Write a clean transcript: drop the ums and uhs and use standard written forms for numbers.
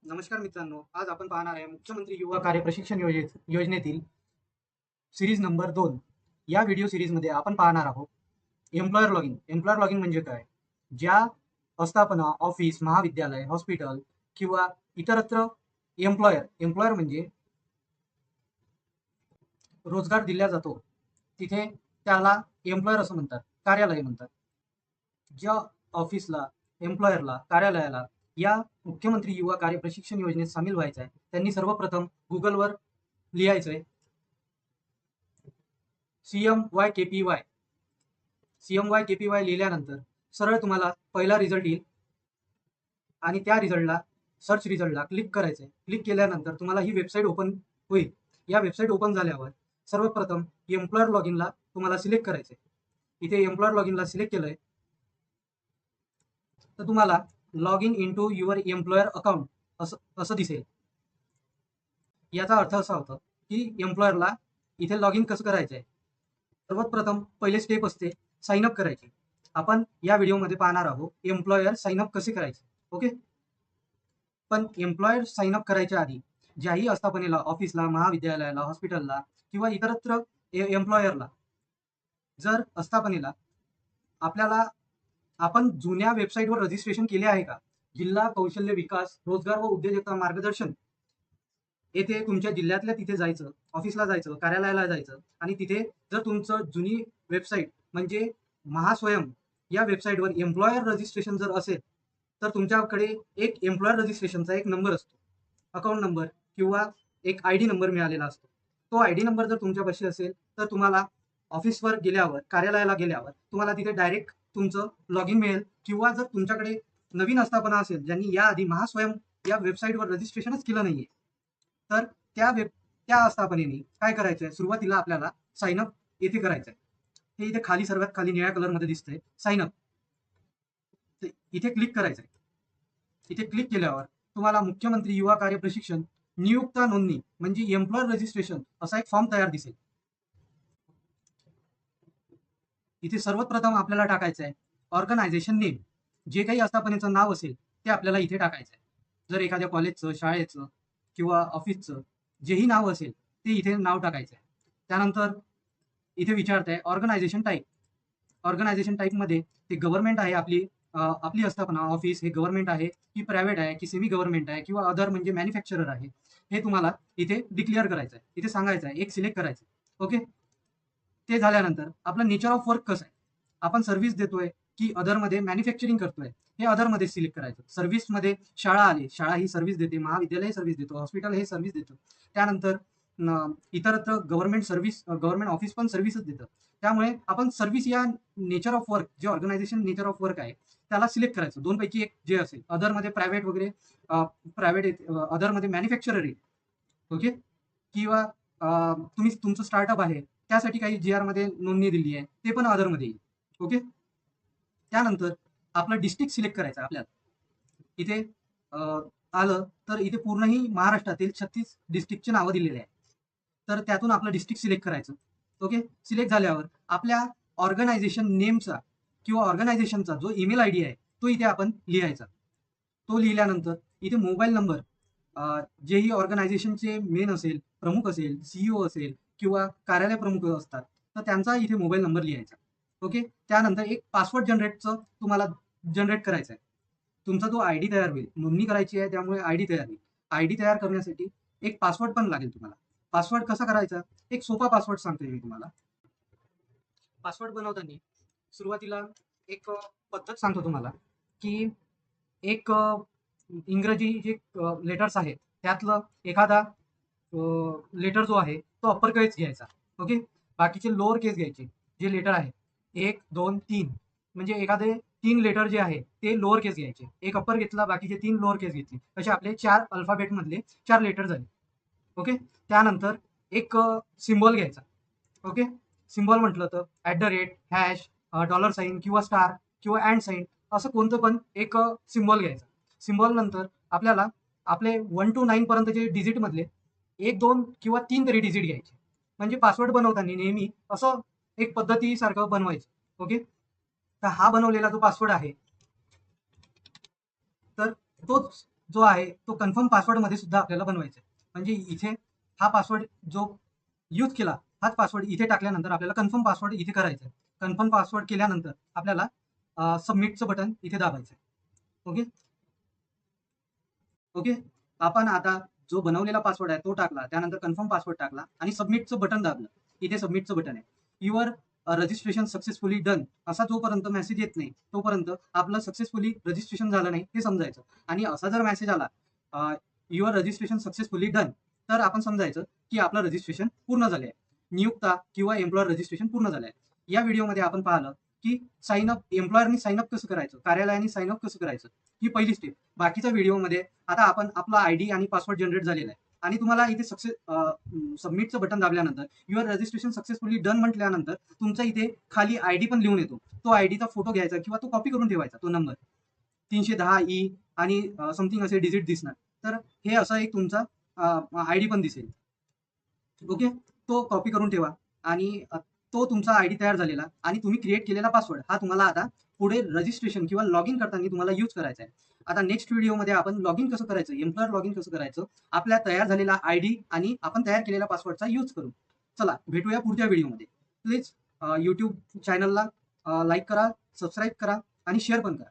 नमस्कार मित्रांनो, आज आपण पाहणार आहे मुख्यमंत्री युवा कार्य प्रशिक्षण योजनेतील सिरीज नंबर 2. या व्हिडिओ सिरीजमध्ये आपण पाहणार आहोत एम्प्लॉयर लॉगिन. एम्प्लॉयर लॉगिन म्हणजे काय? ज्या आस्थापना, ऑफिस, महाविद्यालय, हॉस्पिटल किंवा इतरत्र एम्प्लॉयर म्हणजे रोजगार दिला जातो, तिथे त्याला एम्प्लॉयर असं म्हणतात, कार्यालय म्हणतात. ज्या ऑफिसला, एम्प्लॉयरला, कार्यालयाला या मुख्यमंत्री युवा कार्य प्रशिक्षण योजनेत सामील व्हायचं आहे, त्यांनी सर्वप्रथम गुगलवर लिहायचंय CMYKPY. CMYKPY लिहिल्यानंतर सरळ तुम्हाला पहिला रिझल्ट येईल आणि त्या सर्च रिझल्टला क्लिक करायचंय. क्लिक केल्यानंतर तुम्हाला ही वेबसाईट ओपन होईल. या वेबसाईट ओपन झाल्यावर सर्वप्रथम एम्प्लॉयर लॉगिनला तुम्हाला सिलेक्ट करायचंय. इथे एम्प्लॉयर लॉगिनला सिलेक्ट केलंय तर तुम्हाला log in into your employer account असं दिसेल. याचा अर्थ असा होतो की एम्प्लॉयरला इथे लॉग इन कसं करायचंय. सर्वात प्रथम पहिले स्टेप असते साइन अप करायची. आपण या व्हिडिओमध्ये पाहणार आहोत एम्प्लॉयर साइन अप कसे करायचे. ओके, पण एम्प्लॉयर साइन अप करायच्या आधी ज्याही आस्थापनेला, ऑफिसला, महाविद्यालयाला, हॉस्पिटलला किंवा इतरत्र एम्प्लॉयरला जर आस्थापनेला आपण जुन्या वेबसाईटवर रजिस्ट्रेशन केले आहे का? जिल्हा कौशल्य विकास, रोजगार व उद्योजकता मार्गदर्शन येथे तुमच्या जिल्ह्यातल्या तिथे जायचं, ऑफिसला जायचं, कार्यालयाला जायचं आणि तिथे जर तुमचं जुनी वेबसाईट म्हणजे महास्वयं या वेबसाईटवर एम्प्लॉयर रजिस्ट्रेशन जर असेल तर तुमच्याकडे एक एम्प्लॉयर रजिस्ट्रेशनचा एक नंबर असतो, अकाउंट नंबर किंवा एक ID नंबर मिळालेला असतो. तो ID नंबर जर तुमच्यापाशी असेल तर तुम्हाला ऑफिसवर गेल्यावर, कार्यालयाला गेल्यावर तुम्हाला तिथे डायरेक्ट तुमचं लॉग इन मिळेल. किंवा जर तुमच्याकडे नवीन आस्थापना असेल ज्यांनी याआधी महास्वयं या वेबसाईटवर रजिस्ट्रेशनच केलं नाहीये तर त्या आस्थापनेने काय करायचंय, सुरुवातीला आपल्याला साइन अप येथे करायचंय. हे इथे खाली सर्वात खाली निळ्या कलरमध्ये दिसतंय साइन अप. इथे क्लिक करायचंय. इथे क्लिक केल्यावर तुम्हाला मुख्यमंत्री युवा कार्य प्रशिक्षण नियुक्ता नोंदणी म्हणजे एम्प्लॉयर रजिस्ट्रेशन असा एक फॉर्म तयार दिसेल. इथे सर्वात प्रथम आपल्याला टाकायचं आहे ऑर्गनायझेशन नेम. जे काही आस्थापनेचं नाव असेल ते आपल्याला इथे टाकायचं आहे. जर एखाद्या कॉलेजचं, शाळेचं किंवा ऑफिसचं जेही नाव असेल ते इथे नाव टाकायचं आहे. त्यानंतर इथे विचारत आहे ऑर्गनायझेशन टाईप. ऑर्गनायझेशन टाईपमध्ये ते गव्हर्नमेंट आहे, आपली आस्थापना, ऑफिस हे गव्हर्नमेंट आहे की प्रायव्हेट आहे की सेमी गव्हर्नमेंट आहे किंवा अदर म्हणजे मॅन्युफॅक्चरर आहे, हे तुम्हाला इथे डिक्लेअर करायचं आहे. इथे सांगायचं आहे, एक सिलेक्ट करायचं. ओके, ते झाल्यानंतर आपलं नेचर ऑफ वर्क कसं आहे, आपण सर्व्हिस देतोय की अदरमध्ये मॅन्युफॅक्चरिंग करतोय, हे अदरमध्ये सिलेक्ट करायचं. सर्व्हिसमध्ये शाळा आली, शाळा ही सर्व्हिस देते, महाविद्यालय ही सर्व्हिस देतो, हॉस्पिटल हे सर्व्हिस देतो. त्यानंतर इतरत्र गव्हर्नमेंट ऑफिस पण सर्व्हिसच देतं. त्यामुळे आपण सर्व्हिस या नेचर ऑफ वर्क, जे ऑर्गनायझेशन नेचर ऑफ वर्क आहे त्याला सिलेक्ट करायचं. दोनपैकी एक जे असेल, अदरमध्ये प्रायव्हेट वगैरे, अदरमध्ये मॅन्युफॅक्चरर आहे. ओके, किंवा तुम्ही तुमचं स्टार्टअप आहे त्यासाठी काही GR मध्ये नोंदणी दिली आहे ते पण अदरमध्ये येईल. ओके, त्यानंतर आपलं डिस्ट्रिक्ट सिलेक्ट करायचं आपल्याला. इथे आलं तर इथे पूर्णही महाराष्ट्रातील 36 डिस्ट्रिक्टचे नावं दिलेले आहे. तर त्यातून आपलं डिस्ट्रिक्ट सिलेक्ट करायचं. ओके, सिलेक्ट झाल्यावर आपल्या ऑर्गनायझेशन नेमचा किंवा ऑर्गनायझेशनचा जो ईमेल ID आहे तो इथे आपण लिहायचा. तो लिहिल्यानंतर इथे मोबाईल नंबर, जेही ऑर्गनायझेशनचे मेन असेल, प्रमुख असेल, CEO असेल किंवा कार्यालय प्रमुख असतात तर त्यांचा इथे मोबाईल नंबर लिहायचा. ओके, त्यानंतर एक पासवर्ड तुम्हाला जनरेट करायचा आहे. तुमचा जो ID तयार होईल, नोंदणी करायची आहे त्यामुळे ID तयार होईल. ID तयार करण्यासाठी एक पासवर्ड पण लागेल तुम्हाला. पासवर्ड कसा करायचा, एक सोपा पासवर्ड सांगतोय मी तुम्हाला. पासवर्ड बनवताना सुरुवातीला एक पद्धत सांगतो तुम्हाला की एक इंग्रजी जे लेटर्स आहेत त्यातलं एखादा लेटर जो आहे तो अप्पर केस घ्यायचा. ओके, बाकीचे लोअर केस घ्यायचे. जे लेटर आहे 1, 2, 3 म्हणजे एखादे 3 लेटर जे आहे ते लोअर केस घ्यायचे. एक अप्पर घेतला, बाकीचे 3 लोअर केस घेतले. असे आपले 4 अल्फाबेट मधले 4 लेटर झाले. ओके, त्यानंतर एक सिम्बॉल घ्यायचा. ओके, सिम्बॉल म्हटलं तर @ हॅश, $साइन किंवा स्टार किंवा अँड साइन असं कोणतं पण एक सिम्बॉल घ्यायचा. सिम्बॉल नंतर आपल्याला आपले 1 to 9 पर्यंतचे डिजिट मधले 1, 2 किंवा 3 तरी डिजिट घ्यायचे. म्हणजे पासवर्ड बनवताना नेहमी असं एक पद्धतीसारखं बनवायचं. ओके, तर हा बनवलेला जो पासवर्ड आहे तर तोच जो आहे तो कन्फर्म पासवर्डमध्ये सुद्धा आपल्याला बनवायचा आहे. म्हणजे इथे हा पासवर्ड जो यूज केला, हाच पासवर्ड इथे टाकल्यानंतर आपल्याला कन्फर्म पासवर्ड इथे करायचा आहे. कन्फर्म पासवर्ड केल्यानंतर आपल्याला सबमिटचं बटन इथे दाबायचं आहे. Okay okay. आपण आता जो बनवलेला पासवर्ड आहे तो टाकला, त्यानंतर कन्फर्म पासवर्ड टाकला आणि सबमिटचं बटन दाबलं. इथे सबमिटचं बटन आहे. युअर रजिस्ट्रेशन सक्सेसफुली डन असा जोपर्यंत मेसेज येत नाही, तोपर्यंत आपलं सक्सेसफुली रजिस्ट्रेशन झालं नाही हे समजायचं. आणि असा जर मेसेज आला युअर रजिस्ट्रेशन सक्सेसफुली डन, तर आपण समजायचं की आपलं रजिस्ट्रेशन पूर्ण झाले आहे. नियुक्ता किंवा एम्प्लॉयर रजिस्ट्रेशन पूर्ण झालं आहे. या व्हिडिओमध्ये आपण पाहिलं की साइन अप एम्प्लॉयरनी साइन अप कसं करायचं, कार्यालयाने साइन अप कसं करायचं, ही पहिली स्टेप. बाकीच्या व्हिडिओमध्ये आता आपण आपला आयडी आणि पासवर्ड जनरेट झालेला आहे आणि तुम्हाला इथे सबमिटचं बटन दाबल्यानंतर युअर रजिस्ट्रेशन सक्सेसफुली डन म्हटल्यानंतर तुमचा इथे खाली आयडी पण लिहून येतो. तो आयडीचा फोटो घ्यायचा किंवा तो कॉपी करून ठेवायचा, तो नंबर 310E आणि समथिंग असे डिजिट दिसणार. तर हे असं एक तुमचा आयडी पण दिसेल. ओके. तो कॉपी करून ठेवा आणि तो तुमचा आयडी तयार झालेला आणि तुम्ही क्रिएट केलेला पासवर्ड हा तुम्हाला आता पुढे रजिस्ट्रेशन किंवा लॉग इन करताना तुम्हाला यूज करायचा आहे. आता नेक्स्ट व्हिडिओमध्ये आपण लॉग इन कसं करायचं, एम्प्लॉयर लॉग इन कसं करायचं, आपल्या तयार झालेला आयडी आणि आपण तयार केलेल्या पासवर्डचा यूज करू. चला भेटूया पुढच्या व्हिडिओमध्ये. प्लीज यूट्यूब चॅनलला लाईक करा, सबस्क्राईब करा आणि शेअर पण करा.